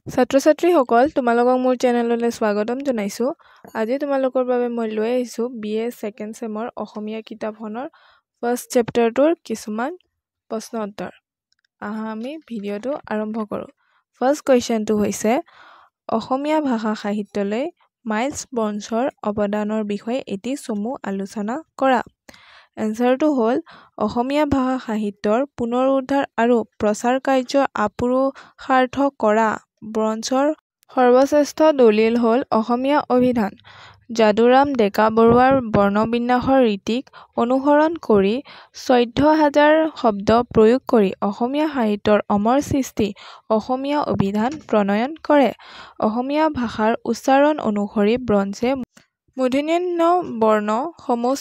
ছাত্ৰ-ছাত্ৰীসকল তোমালোকক মোৰ চেনেললৈ স্বাগতম জনাইছো। আজি তোমালোকৰ বাবে মই লৈ আহিছো BA ছেকেণ্ড চেমৰ অসমীয়া কিতাপখনৰ ফাৰ্ষ্ট চেপ্টাৰটোৰ কিছুমান প্ৰশ্ন উত্তৰ। আহা আমি ভিডিঅ'টো আৰম্ভ কৰোঁ। ফাৰ্ষ্ট কুৱেশ্যনটো হৈছে অসমীয়া ভাষা সাহিত্যলৈ মাইলছ ব্ৰন্সৰ অৱদানৰ বিষয়ে এটি চমু আলোচনা কৰা। এনচাৰটো হ'ল অসমীয়া ভাষা সাহিত্যৰ পুনৰুদ্ধাৰ আৰু প্ৰচাৰ কাৰ্য আপুৰুষাৰ্থ কৰা ব্ৰন্সৰ সৰ্বশ্ৰেষ্ঠ দলিল হ'ল অসমীয়া অভিধান। যাদুৰাম ডেকা বৰুৱাৰ বৰ্ণবিন্যাসৰ ৰীতিক অনুসৰণ কৰি ১৪,০০০ শব্দ প্ৰয়োগ কৰি অসমীয়া সাহিত্যৰ অমৰ সৃষ্টি অসমীয়া অভিধান প্ৰণয়ন কৰে। অসমীয়া ভাষাৰ উচ্চাৰণ অনুসৰি ব্ৰন্সে মূৰ্ধন্য বৰ্ণ সমূহ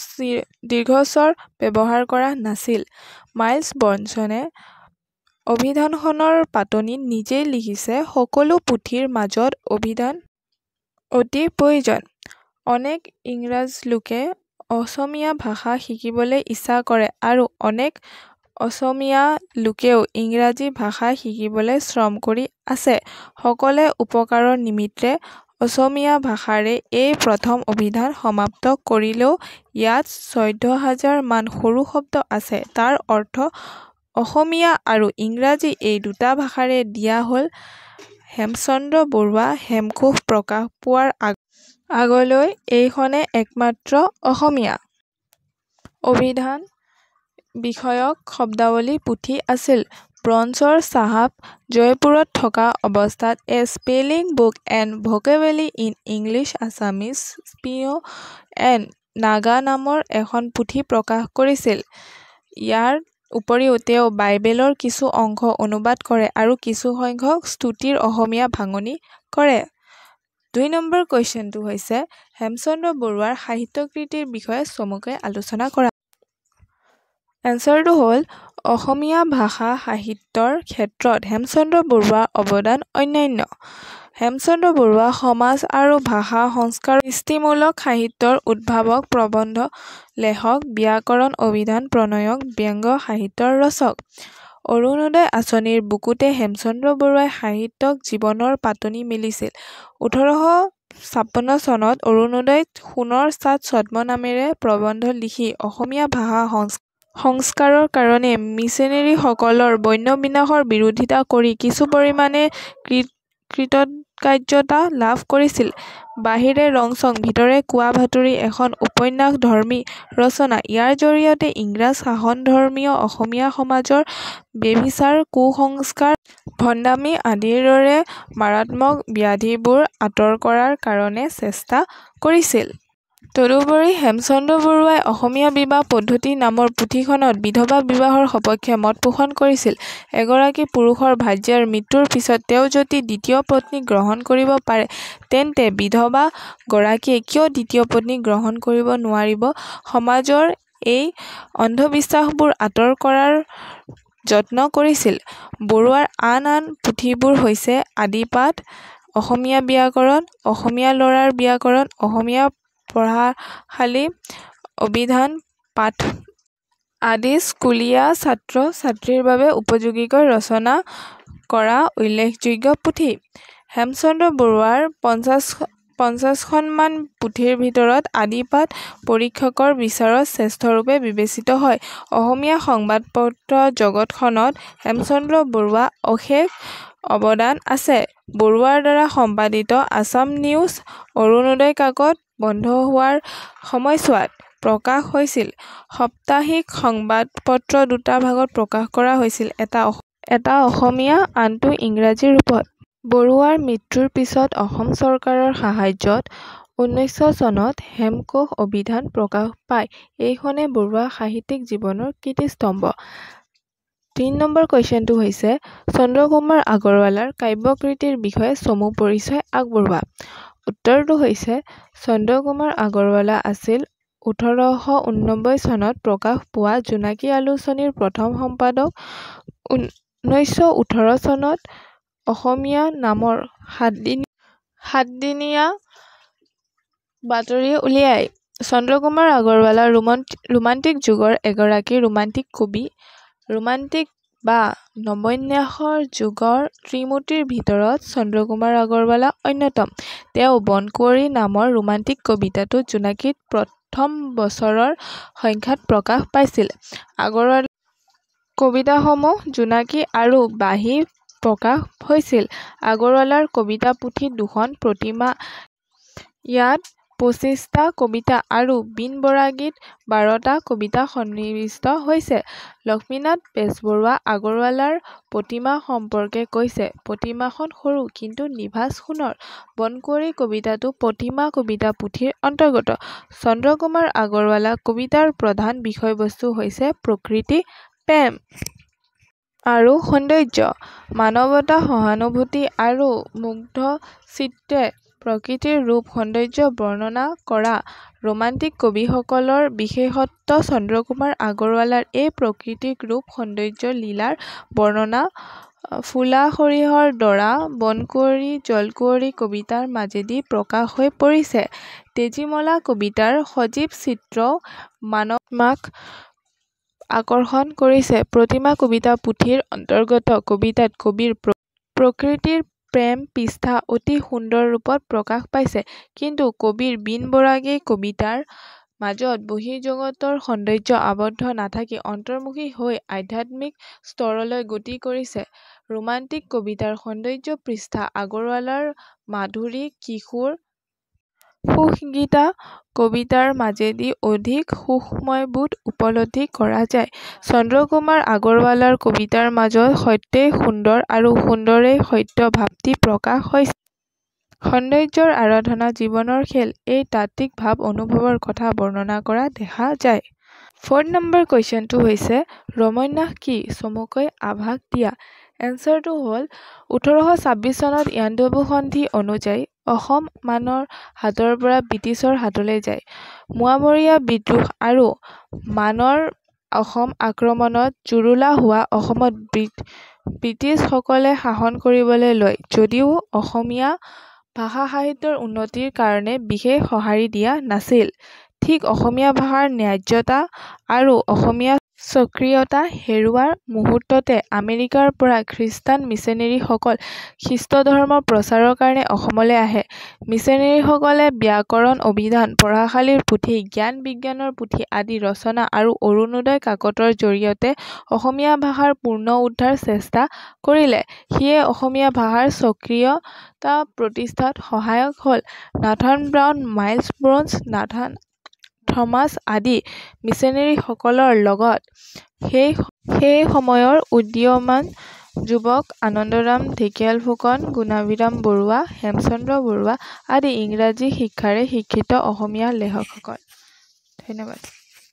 দীৰ্ঘস্বৰ ব্যৱহাৰ কৰা নাছিল। মাইলছ ব্ৰন্সনে অভিধানখনৰ পাতনিত নিজেই লিখিছে সকলো পুথিৰ মাজত অভিধান অতি প্ৰয়োজন। অনেক ইংৰাজ লোকে অসমীয়া ভাষা শিকিবলৈ ইচ্ছা কৰে আৰু অনেক অসমীয়া লোকেও ইংৰাজী ভাষা শিকিবলৈ শ্ৰম কৰি আছে। সকলে উপকাৰৰ নিমিত্তে অসমীয়া ভাষাৰে এই প্ৰথম অভিধান সমাপ্ত কৰিলেও ইয়াত ১৪,০০০ মান সৰু শব্দ আছে। তাৰ অৰ্থ অসমীয়া আৰু ইংৰাজী এই দুটা ভাষাৰে দিয়া হ'ল। হেমচন্দ্ৰ বৰুৱা হেমকোষ প্ৰকাশ পোৱাৰ আগলৈ এইখনে একমাত্ৰ অসমীয়া অভিধান বিষয়ক শব্দাৱলী পুথি আছিল। ব্ৰন্সৰ চাহাব জয়পুৰত থকা অৱস্থাত a spelling book and vocabulary in English Assamese স্পেইন এণ্ড নাগা নামৰ এখন পুথি প্ৰকাশ কৰিছিল। ইয়াৰ উপৰিও তেওঁ বাইবেলৰ কিছু অংশ অনুবাদ কৰে আৰু কিছুসংখ্যক স্তুতিৰ অসমীয়া ভাঙনি কৰে। ২ নম্বৰ কুৱেশ্যনটো হৈছে হেমচন্দ্ৰ বৰুৱাৰ সাহিত্যকৃতিৰ বিষয়ে চমুকৈ আলোচনা কৰা। এনচাৰটো হ'ল অসমীয়া ভাষা সাহিত্যৰ ক্ষেত্ৰত হেমচন্দ্ৰ বৰুৱাৰ অৱদান অনন্য। হেমচন্দ্ৰ বৰুৱা সমাজ আৰু ভাষা সংস্কাৰৰ সৃষ্টিমূলক সাহিত্যৰ উদ্ভাৱক, প্ৰবন্ধ লেখক, ব্যাকৰণ অভিধান প্ৰণয়ক, ব্যংগ সাহিত্যৰ ৰচক। অৰুণোদয় আঁচনিৰ বুকুতে হেমচন্দ্ৰ বৰুৱাই সাহিত্যিক জীৱনৰ পাতনি মেলিছিল। ১৮৫৬ চনত অৰুণোদয়ত সোণৰ চাঁদ ছদ্মনামেৰে প্ৰবন্ধ লিখি অসমীয়া ভাষা সংস্কাৰৰ কাৰণে মিছনেৰীসকলৰ বন্য-বিনাশৰ বিৰোধিতা কৰি কিছু পৰিমাণে কৃতকাৰ্যতা লাভ কৰিছিল। বাহিৰে ৰংচং ভিতৰে কোৱা-ভাতুৰী এখন উপন্যাসধৰ্মী ৰচনা। ইয়াৰ জৰিয়তে ইংৰাজ শাসনধৰ্মীয় অসমীয়া সমাজৰ ব্যভিচাৰ, কুসংস্কাৰ, ভণ্ডামি আদিৰ দৰে মাৰাত্মক ব্যাধিবোৰ আঁতৰ কৰাৰ কাৰণে চেষ্টা কৰিছিল। তদুপৰি হেমচন্দ্ৰ বৰুৱাই অসমীয়া বিবাহ পদ্ধতি নামৰ পুথিখনত বিধৱা বিবাহৰ সপক্ষে মত পোষণ কৰিছিল। এগৰাকী পুৰুষৰ ভাৰ্যাৰ মৃত্যুৰ পিছত তেওঁ যদি দ্বিতীয় পত্নী গ্ৰহণ কৰিব পাৰে তেন্তে বিধৱা গৰাকীয়ে কিয় দ্বিতীয় পত্নী গ্ৰহণ কৰিব নোৱাৰিব? সমাজৰ এই অন্ধবিশ্বাসবোৰ আঁতৰ কৰাৰ যত্ন কৰিছিল। বৰুৱাৰ আন আন পুথিবোৰ হৈছে আদিপাঠ, অসমীয়া ব্যাকৰণ, অসমীয়া ল'ৰাৰ ব্যাকৰণ, অসমীয়া পঢ়াশালী অভিধান পাঠ আদি স্কুলীয়া ছাত্ৰ-ছাত্ৰীৰ বাবে উপযোগীকৈ ৰচনা কৰা উল্লেখযোগ্য পুথি। হেমচন্দ্ৰ বৰুৱাৰ ৫০খনমান পুথিৰ ভিতৰত আদিপাঠ পৰীক্ষকৰ বিচাৰত শ্ৰেষ্ঠৰূপে বিবেচিত হয়। অসমীয়া সংবাদ-পত্ৰ জগতখনত হেমচন্দ্ৰ বৰুৱাৰ অশেষ অৱদান আছে। বৰুৱাৰ দ্বাৰা সম্পাদিত আছাম নিউজ, অৰুণোদয় কাকত বন্ধ হোৱাৰ সময়ছোৱাত প্ৰকাশ হৈছিল। সাপ্তাহিক সংবাদ-পত্ৰ দুটা ভাগত প্ৰকাশ কৰা হৈছিল, এটা অসমীয়া আনটো ইংৰাজী ৰূপত। বৰুৱাৰ মৃত্যুৰ পিছত অসম চৰকাৰৰ সাহায্যত ১৯০০ চনত হেমকোষ অভিধান প্ৰকাশ পায়। এইখনে বৰুৱাৰ সাহিত্যিক জীৱনৰ কীৰ্তিস্তম্ভ। ৩ নম্বৰ কুৱেশ্যনটো হৈছে চন্দ্ৰকুমাৰ আগৰৱালাৰ কাব্যকৃতিৰ বিষয়ে চমু পৰিচয় আগবঢ়োৱা। উত্তৰটো হৈছে চন্দ্ৰকুমাৰ আগৰৱালা আছিল ১৮৮৯ চনত প্ৰকাশ পোৱা জোনাকী আলোচনীৰ প্ৰথম সম্পাদক। ১৯১৮ চনত অসমীয়া নামৰ সাতদিনীয়া বাতৰি উলিয়ায়। চন্দ্ৰকুমাৰ আগৰৱালা ৰোমান্টিক যুগৰ এগৰাকী ৰোমান্টিক কবি, ৰোমান্টিক বা নৱন্যাসৰ যুগৰ ত্ৰিমূৰ্তিৰ ভিতৰত চন্দ্ৰকুমাৰ আগৰৱালা অন্যতম। তেওঁ বনকুঁৱৰী নামৰ ৰোমান্টিক কবিতাটো জোনাকীত প্ৰথম বছৰৰ সংখ্যাত প্ৰকাশ পাইছিল। আগৰৱালাৰ কবিতাসমূহ জোনাকী আৰু বাঁহী প্ৰকাশ হৈছিল। আগৰৱালাৰ কবিতা পুথি ২খন, প্ৰতিমা ইয়াত ২৫টা কবিতা আৰু বীণ বৰাগীত ১২টা কবিতা সন্নিৱিষ্ট হৈছে। লক্ষ্মীনাথ বেজবৰুৱা আগৰৱালাৰ প্ৰতিমা সম্পৰ্কে কৈছে, প্ৰতিমাখন সৰু কিন্তু নিভাঁজ সোণৰ। বনকুঁৱৰী কবিতাটো প্ৰতিমা কবিতা পুথিৰ অন্তৰ্গত। চন্দ্ৰকুমাৰ আগৰৱালা কবিতাৰ প্ৰধান বিষয়বস্তু হৈছে প্ৰকৃতি, প্ৰেম আৰু সৌন্দৰ্য। মানৱতা, সহানুভূতি আৰু মুগ্ধচিত্তে প্ৰকৃতিৰ ৰূপ সৌন্দৰ্য বৰ্ণনা কৰা ৰোমান্টিক কবিসকলৰ বিশেষত্ব। চন্দ্ৰকুমাৰ আগৰৱালাৰ এই প্ৰাকৃতিক ৰূপ সৌন্দৰ্য লীলাৰ বৰ্ণনা ফুলা সৰিয়হৰ ডৰা, বনকুঁৱৰী, জলকুঁৱৰী কবিতাৰ মাজেদি প্ৰকাশ হৈ পৰিছে। তেজীমলা কবিতাৰ সজীৱ চিত্ৰও মানৱমাক আকৰ্ষণ কৰিছে। প্ৰতিমা কবিতা পুথিৰ অন্তৰ্গত কবিতাত কবিৰ প্ৰকৃতিৰ প্ৰেম পৃষ্ঠা অতি সুন্দৰ ৰূপত প্ৰকাশ পাইছে। কিন্তু কবিৰ বীণ বৰাগী কবিতাৰ মাজত বহিৰ্জগতৰ সৌন্দৰ্য আবদ্ধ নাথাকি অন্তৰ্মুখী হৈ আধ্যাত্মিক স্তৰলৈ গতি কৰিছে। ৰোমান্টিক কবিতাৰ সৌন্দৰ্য পৃষ্ঠা আগৰৱালাৰ মাধুৰী কিশোৰ সুখগীতা কবিতাৰ মাজেদি অধিক সুখময়বোধ উপলব্ধি কৰা যায়। চন্দ্ৰকুমাৰ আগৰৱালাৰ কবিতাৰ মাজত সত্যই সুন্দৰ আৰু সুন্দৰেই সত্য ভাৱটি প্ৰকাশ হৈছে। সৌন্দৰ্যৰ আৰাধনা জীৱনৰ খেল, এই তাত্ত্বিক ভাৱ অনুভৱৰ কথা বৰ্ণনা কৰা দেখা যায়। 4 নম্বৰ কুৱেশ্যনটো হৈছে ৰমন্যাস কি? চমুকৈ আভাস দিয়া। এনচাৰটো হ'ল ১৮২৬ চনত ইয়াণ্ডাবু সন্ধি অনুযায়ী অসম মানৰ হাতৰ পৰা ব্ৰিটিছৰ হাতলৈ যায়। মোৱামৰীয়া বিদ্ৰোহ আৰু মানৰ অসম আক্ৰমণত জুৰুলা হোৱা অসমত ব্ৰিটিছসকলে শাসন কৰিবলৈ লয় যদিও অসমীয়া ভাষা-সাহিত্যৰ উন্নতিৰ কাৰণে বিশেষ সঁহাৰি দিয়া নাছিল। ঠিক অসমীয়া ভাষাৰ ন্যায্যতা আৰু অসমীয়া স্বকীয়তা হেৰুৱাৰ মুহূৰ্ততে আমেৰিকাৰ পৰা খ্ৰীষ্টান মিছনেৰীসকল খ্ৰীষ্টধৰ্ম প্ৰচাৰৰ কাৰণে অসমলৈ আহে। মিছনেৰীসকলে ব্যাকৰণ, অভিধান, পঢ়াশালীৰ পুথি, জ্ঞান-বিজ্ঞানৰ পুথি আদি ৰচনা আৰু অৰুণোদয় কাকতৰ জৰিয়তে অসমীয়া ভাষাৰ পূৰ্ণ উদ্ধাৰ চেষ্টা কৰিলে। সিয়ে অসমীয়া ভাষাৰ স্বকীয়তা প্ৰতিষ্ঠাত সহায়ক হ'ল। Nathan Brown, Miles Bronson, Nathan Thomas আদি মিছনেৰীসকলৰ লগত সেই সময়ৰ উদীয়মান যুৱক আনন্দৰাম ঢেকিয়াল ফুকন, গুণাভিৰাম বৰুৱা, হেমচন্দ্ৰ বৰুৱা আদি ইংৰাজী শিক্ষাৰে শিক্ষিত অসমীয়া লেখকসকল। ধন্যবাদ।